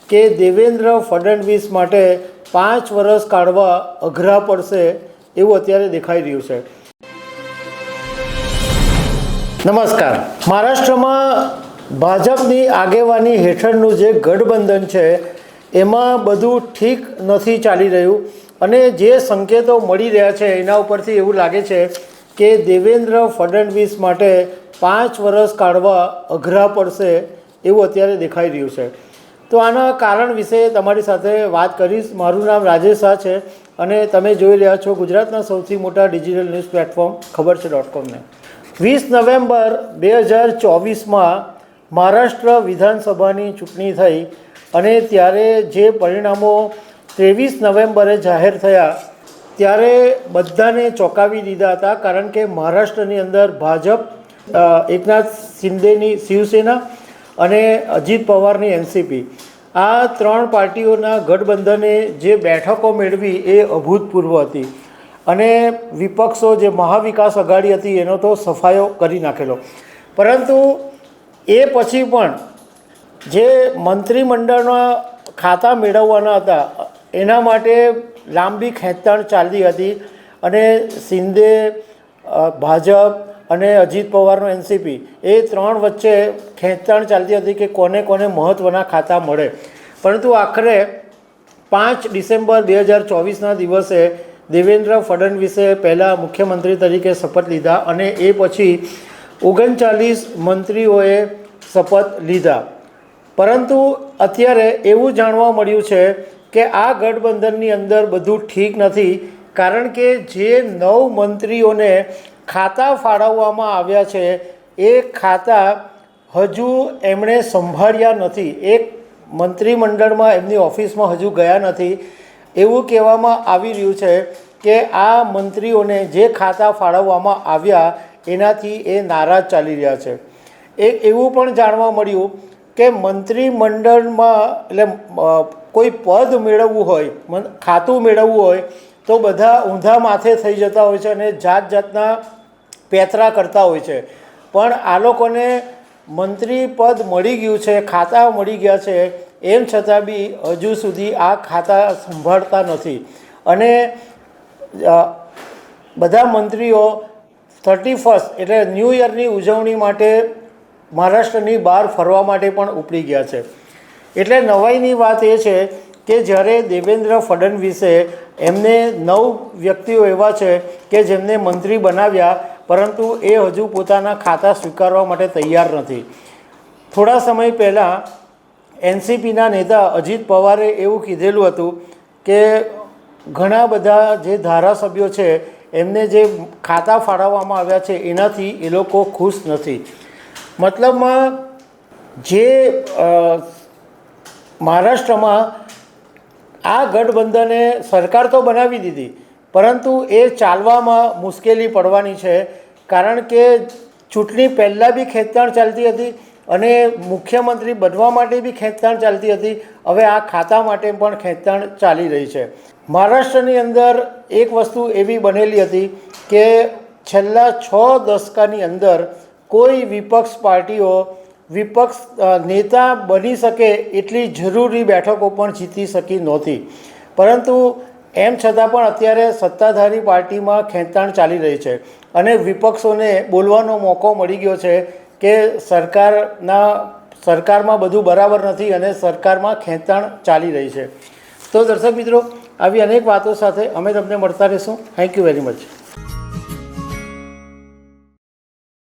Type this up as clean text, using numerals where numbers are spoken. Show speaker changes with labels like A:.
A: કે દેવેન્દ્ર ફડણવીસ માટે 5 વર્ષ કાઢવા અઘરા પડશે એવું અત્યારે દેખાઈ રહ્યું છે। નમસ્કાર। મહારાષ્ટ્રમાં ભાજપની આગેવાની હેઠળનું જે ગઠબંધન છે એમાં બધું ઠીક નથી ચાલી રહ્યું અને જે સંકેતો મળી રહ્યા છે એના ઉપરથી એવું લાગે છે કે દેવેન્દ્ર ફડણવીસ માટે 5 વર્ષ કાઢવા અઘરા પડશે એવું અત્યારે દેખાઈ રહ્યું છે। તો આના કારણ વિશે તમારી સાથે વાત કરીશ। મારું નામ રાજેશ શાહ છે અને તમે જોઈ રહ્યા છો ગુજરાતના સૌથી મોટા ડિજિટલ ન્યૂઝ પ્લેટફોર્મ ખબર છે.com ને। 20 નવેમ્બર 2024માં મહારાષ્ટ્ર વિધાનસભાની ચૂંટણી થઈ અને ત્યારે જે પરિણામો 23 નવેમ્બરે જાહેર થયા ત્યારે બધાને ચોંકાવી દીધા હતા, કારણ કે મહારાષ્ટ્રની અંદર ભાજપ, એકનાથ શિંદેની શિવસેના અને અજીત પવારની એનસીપી, આ 3 પાર્ટીઓના ગઠબંધને જે બેઠકો મેળવી એ અભૂતપૂર્વ હતી અને વિપક્ષો જે મહાવિકાસ આઘાડી હતી એનો તો સફાયો કરી નાખેલો। પરંતુ એ પછી પણ જે મંત્રીમંડળના ખાતા મેળવવાના હતા એના માટે લાંબી ખેંચતાણ ચાલતી હતી અને શિંદે, ભાજપ અને અજીત પવારનો એનસીપી એ 3 વચ્ચે ખેંચતાણ ચાલતી હતી કે કોને કોને મહત્ત્વના ખાતા મળે। પરંતુ આખરે 5 ડિસેમ્બર 2024ના દિવસે દેવેન્દ્ર ફડણવીસે પહેલાં મુખ્યમંત્રી તરીકે શપથ લીધા અને એ પછી 39 મંત્રીઓએ શપથ લીધા। પરંતુ અત્યારે એવું જાણવા મળ્યું છે કે આ ગઠબંધનની અંદર બધું ઠીક નથી, કારણ કે જે 9 મંત્રીઓને ખાતા ફાળવવામાં આવ્યા છે એ ખાતા હજુ એમણે સંભાળ્યા નથી। એક મંત્રીમંડળમાં એમની ઓફિસમાં હજુ ગયા નથી। એવું કહેવામાં આવી રહ્યું છે કે આ મંત્રીઓને જે ખાતા ફાળવવામાં આવ્યા એનાથી એ નારાજ ચાલી રહ્યા છે। એવું પણ જાણવા મળ્યું કે મંત્રીમંડળમાં એટલે કોઈ પદ મેળવવું હોય, ખાતું મેળવવું હોય તો બધા ઊંધા માથે થઈ જતા હોય છે અને જાત જાતના પેતરા કરતા હોય છે, પણ આ લોકોને મંત્રી પદ મળી ગયું છે, ખાતા મળી ગયા છે, એમ છતાં બી હજુ સુધી આ ખાતા સંભાળતા નથી અને બધા મંત્રીઓ 31 એટલે ન્યૂ યરની ઉજવણી માટે મહારાષ્ટ્રની બહાર ફરવા માટે પણ ઉપડી ગયા છે। એટલે નવાઈની વાત એ છે કે જ્યારે દેવેન્દ્ર ફડણવીસે એમને 9 વ્યક્તિઓ એવા છે કે જેમને મંત્રી બનાવ્યા, પરંતુ એ હજુ પોતાના ખાતા સ્વીકારવા માટે તૈયાર નથી। થોડા સમય પહેલાં એનસીપીના નેતા અજીત પવારે એવું કીધેલું હતું કે ઘણા બધા જે ધારાસભ્યો છે એમને જે ખાતા ફાળવવામાં આવ્યા છે એનાથી એ લોકો ખુશ નથી। મતલબમાં જે મહારાષ્ટ્રમાં આ ગઠબંધને સરકાર તો બનાવી દીધી, પરંતુ એ ચાલવામાં મુશ્કેલી પડવાની છે, કારણ કે ચૂંટણી પહેલાં બી ખેંચતાણ ચાલતી હતી અને મુખ્યમંત્રી બનવા માટે બી ખેંચતાણ ચાલતી હતી। હવે આ ખાતા માટે પણ ખેંચતાણ ચાલી રહી છે। મહારાષ્ટ્રની અંદર એક વસ્તુ એવી બનેલી હતી કે છેલ્લા 6 દશકાની અંદર કોઈ વિપક્ષ પાર્ટીઓ વિપક્ષ નેતા બની શકે એટલી જરૂરી બેઠકો પણ જીતી શકી નહોતી, પરંતુ એમ છતાં પણ અત્યારે સત્તાધારી પાર્ટીમાં ખેંચતાણ ચાલી રહી છે અને વિપક્ષોને બોલવાનો મોકો મળી ગયો છે કે સરકારમાં બધું બરાબર નથી અને સરકારમાં ખેંચતાણ ચાલી રહી છે। તો દર્શક મિત્રો, આવી અનેક વાતો સાથે અમે તમને મળતા રહીશું। Thank you very much.